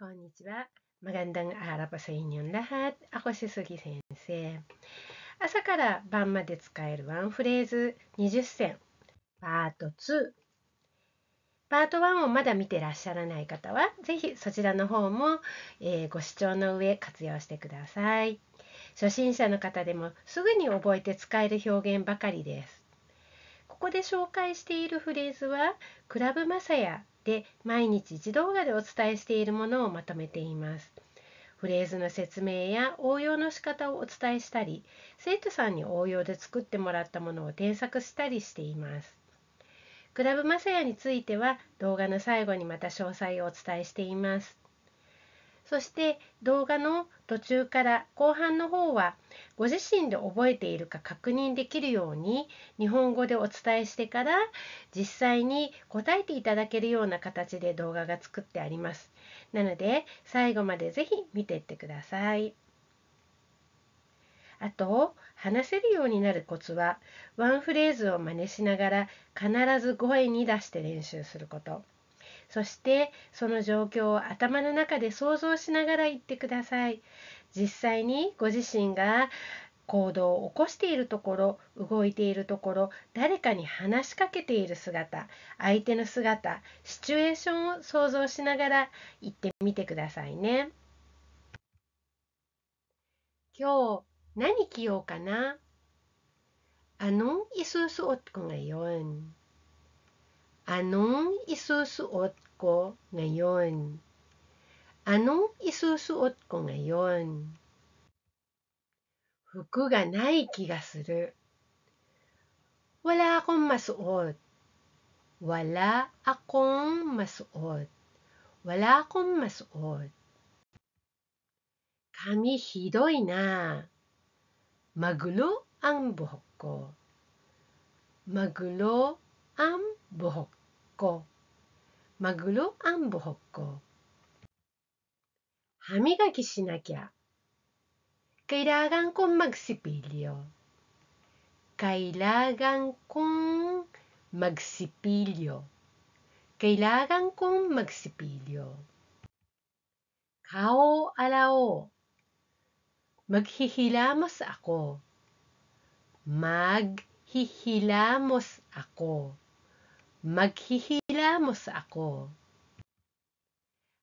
Konnichiwa. Magandang araw po sa inyong lahat. Ako si Sugi Sensei. 朝から晩まで使えるワンフレーズ20選パート2。パート1をまだ見てらっしゃらない方は、ぜひそちらの方も、ご視聴の上活用してください。初心者の方でもすぐに覚えて使える表現ばかりです。ここで紹介しているフレーズは、クラブマサヤで毎日1動画でお伝えしているものをまとめています。フレーズの説明や応用の仕方をお伝えしたり、生徒さんに応用で作ってもらったものを添削したりしています。クラブマサヤについては動画の最後にまた詳細をお伝えしています。そして動画の途中から後半の方はご自身で覚えているか確認できるように日本語でお伝えしてから実際に答えていただけるような形で動画が作ってあります。なので最後までぜひ見ていってください。あと話せるようになるコツはワンフレーズを真似しながら必ず声に出して練習すること。そしてその状況を頭の中で想像しながら言ってください。実際にご自身が行動を起こしているところ、動いているところ、誰かに話しかけている姿、相手の姿、シチュエーションを想像しながら言ってみてくださいね。今日何着ようかな? Anong isusuot ko ngayon? Anong isusuot ko ngayon? Anong isusuot ko ngayon? 服がない気がする。Wala akong masuot. Wala akong masuot. Wala akong masuot. 髪ひどいな。Magulo ang buhok ko. Magulo ang buhok ko. Magulo ang buhok ko. 歯磨きしなきゃ。Kailangan kong magsipilyo. Kailangan kong magsipilyo. Kailangan kong magsipilyo. Kao alao. Maghihilamos ako. Maghihilamos ako. Maghihilamos ako.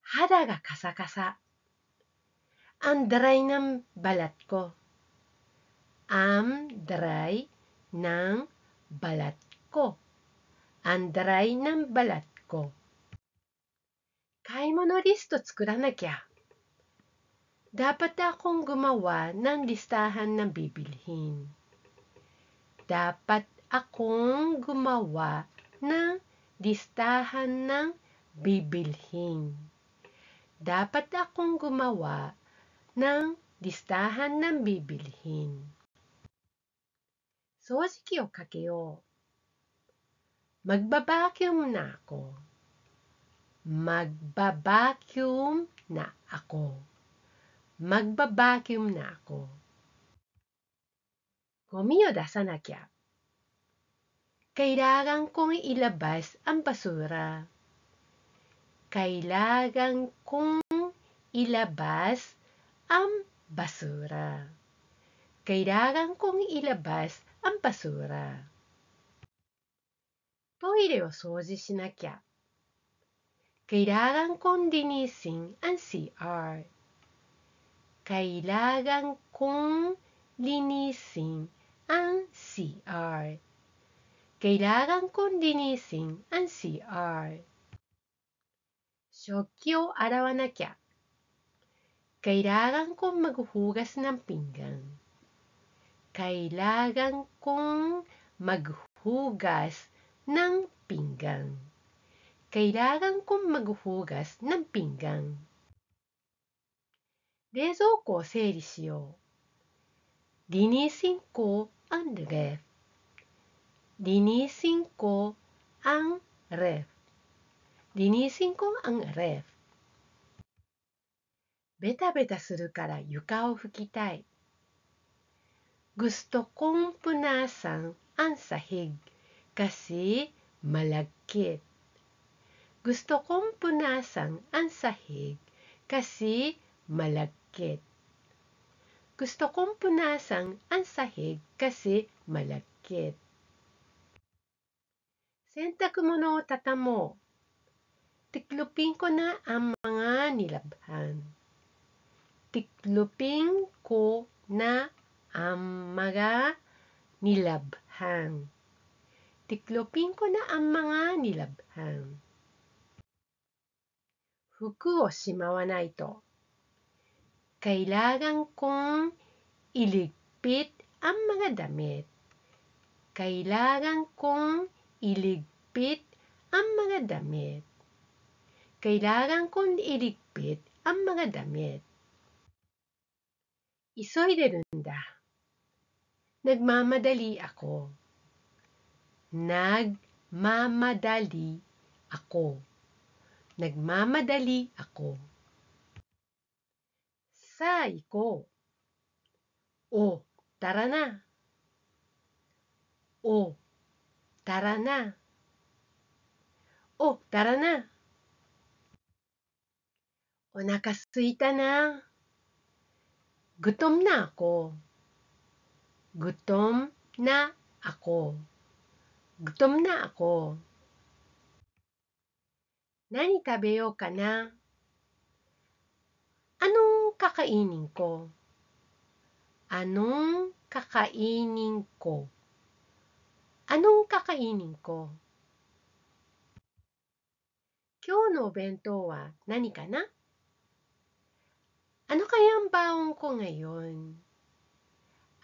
Hada ga kasa-kasa. Ang dry ng balat ko. Ang dry ng balat ko. Ang dry ng balat ko. 買い物リスト作らなきゃ。Dapat akong gumawa ng listahan ng bibilhin. Dapat akong gumawa ng listahan ng bibilhin. Dapat akong gumawa ng listahan ng bibilhin. 掃除機をかけよう。Magbabacuum na ako. Magbabacuum na ako. Magbabacuum na ako. ゴミを出さなきゃ。Kailangan kong ilabas ang basura. Kailangan kong ilabas ang basura. Kailangan kong ilabas ang basura. トイレを掃除しなきゃ。Kailangan kong linisin ang CR. Kailangan kong linisin ang CR. Kailangan kong linisin ang CR. 食器を洗わなきゃ。Kailangan kong maghugas ng pinggan. Kailangan kong maghugas ng pinggan. Kailangan kong maghugas ng pinggan. 冷蔵庫を整理しよう。Linisin ko ang ref. Linisin ko ang ref. Linisin ko ang ref. ベタベタするから床を拭きたい。Gusto kong punasan ang sahig kasi malagkit. Gusto kong punasan ang sahig kasi malagkit. Gusto kong punasan ang sahig kasi malagkit. Sentakumono o tatamo. Tiklupin ko na ang mga nilabhan. Tiklupin ko na ang mga nilabhan. Tiklopin ko na ang mga nilabhan. Fuku o shimawanai to. Kailangan kong iligpit ang mga damit. Kailangan kong iligpit ang mga damit. Kailangan kong iligpit ang mga damit. Isoideるんだ. Nagmamadali ako. Nagmamadali ako. Nagmamadali ako. Sa iko. O, tara na. O, tara na. O, tara na. Onaka suita na. Gutom na ako. Gutom na ako. Gutom na ako. Nani tabeyo ka na? Anong kakainin ko? Anong kakainin ko? Anong kakainin ko? Kyou no obento wa nani ka na? Ano kayang baong ko ngayon?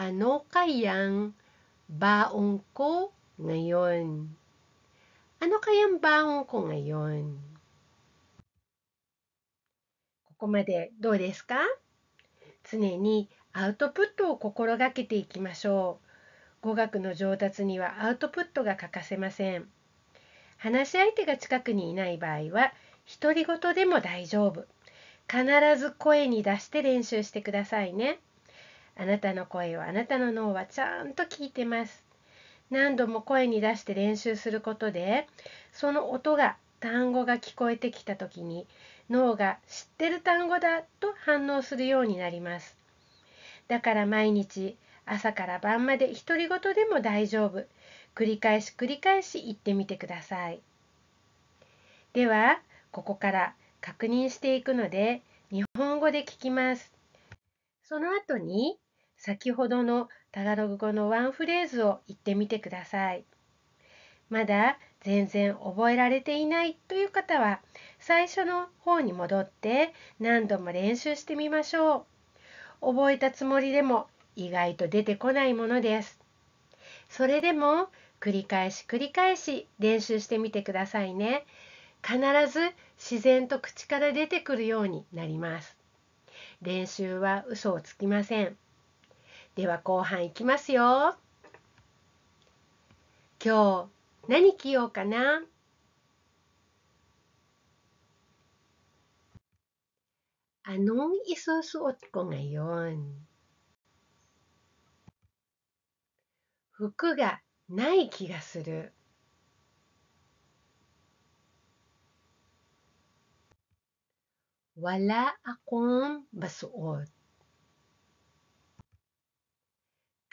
Ano kayang baong ko ngayon? Ano kayang baong ko ngayon? ここまでどうですか？常にアウトプットを心がけていきましょう。語学の上達にはアウトプットが欠かせません。話し相手が近くにいない場合は、独り言でも大丈夫。必ず声に出して練習してくださいね。あなたの声をあなたの脳はちゃんと聞いてます。何度も声に出して練習することで、その音が単語が聞こえてきたときに、脳が知ってる単語だと反応するようになります。だから毎日朝から晩まで独り言でも大丈夫。繰り返し繰り返し言ってみてください。では、ここから確認していくので、日本語で聞きます。その後に、先ほどのタガログ語のワンフレーズを言ってみてください。まだ全然覚えられていないという方は、最初の方に戻って何度も練習してみましょう。覚えたつもりでも意外と出てこないものです。それでも繰り返し繰り返し練習してみてくださいね。必ず自然と口から出てくるようになります。練習は嘘をつきません。では後半いきますよ。今日何着ようかな。Anong isusuot ko ngayon? 服がない気がする。Wala akong masuot.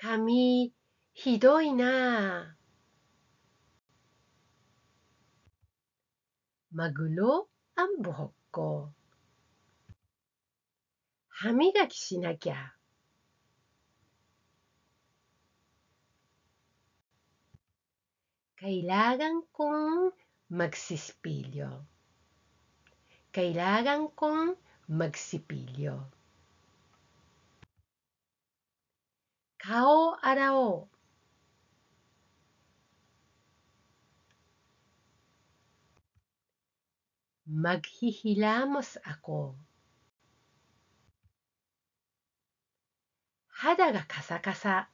Kami, ひどいな。Magulo ang buhok ko. 歯磨きしなきゃ。Kailangan kong magsisipilyo. Kailangan kong magsipilyo. Kao arao. Maghihilamos ako. 肌がカサカサ。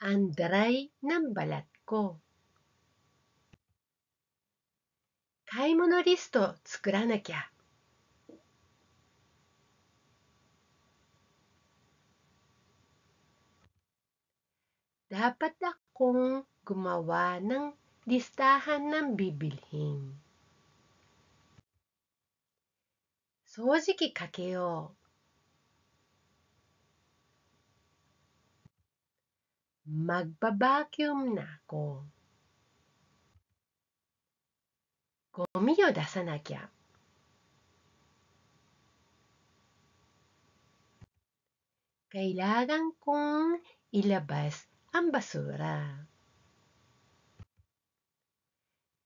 Ang dry ng balat ko. 買い物リスト作らなきゃ。Dapat akong gumawa ng listahan ng bibilhin.掃除機かけよう。magba-vacuum na ako. ゴミを出さなきゃ。Kailangan kong ilabas ang basura.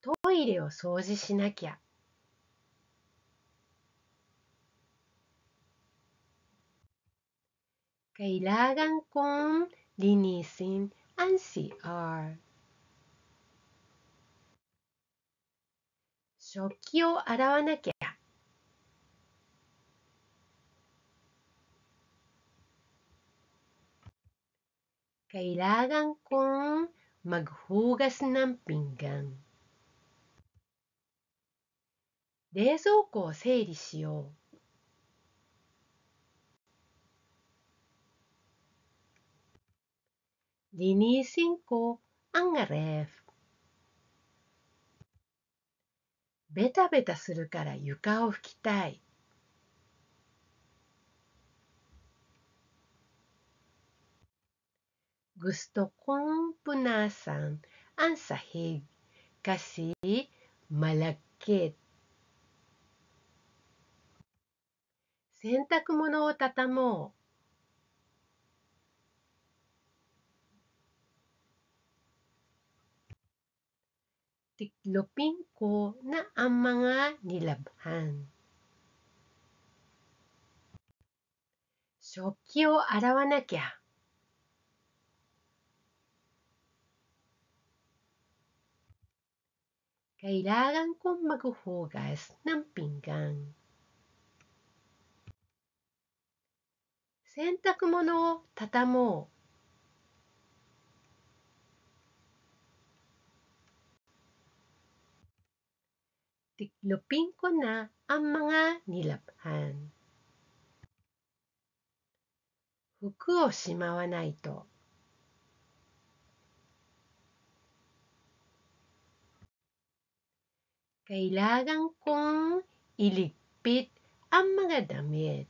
トイレを掃除しなきゃ。Kailangan kong linisin ang CR. 食器を洗わなきゃ。Kailangan kong maghugas ng pinggan. 冷蔵庫を整理しよう。Linisin ko ang ref. ベタベタするから床を拭きたい。Gusto kong punasan ang sahig kasi malagkit. 洗濯物を畳もう。Tiklopin ko na ang mga nilabhan. 食器を洗わなきゃ。Kailangan kong maghuhugas ng pinggan. 洗濯物を畳もう。Tiklopin ko na ang mga nilabhan. 服をしまわないと。Kailangan kong iligpit ang mga damit.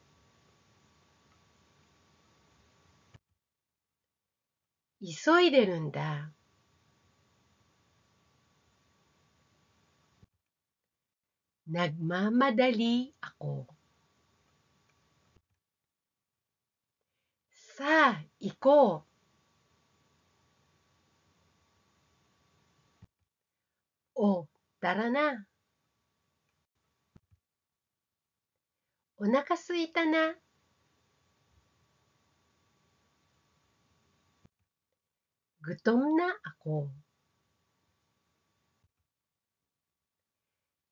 急いでるんだ。Nagmamadali ako. さあ、行こう。お、tara na。お腹すいたな。Gutom na ako.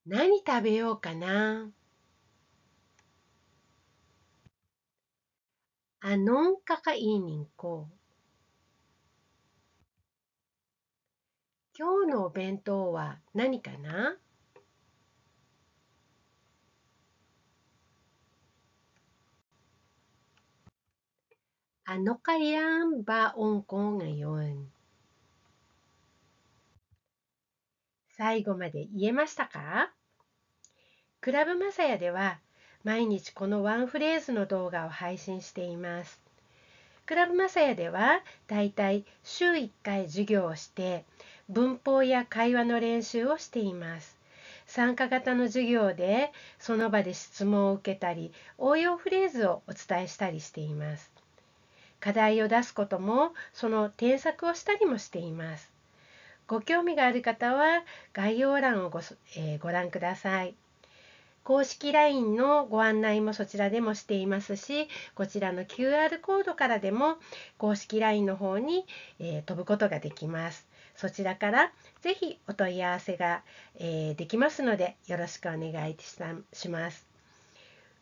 何食べようかな。Anong kakainin ko? 今日のお弁当は何かな。Ano kayang baon ko ngayon? 最後まで言えましたか？クラブマサヤでは毎日このワンフレーズの動画を配信しています。クラブマサヤではだいたい週1回授業をして文法や会話の練習をしています。参加型の授業でその場で質問を受けたり応用フレーズをお伝えしたりしています。課題を出すこともその添削をしたりもしています。ご興味がある方は概要欄をご覧ください。公式 LINE のご案内もそちらでもしていますし、こちらの QR コードからでも公式 LINE の方に、飛ぶことができます。そちらからぜひお問い合わせが、できますのでよろしくお願いします。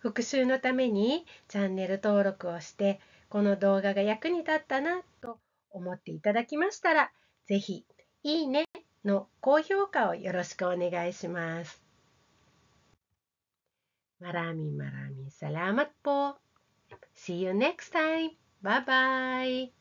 復習のためにチャンネル登録をしてこの動画が役に立ったなと思っていただきましたら、ぜひいいねの高評価をよろしくお願いします。Maraming salamat po. See you next time. Bye-bye.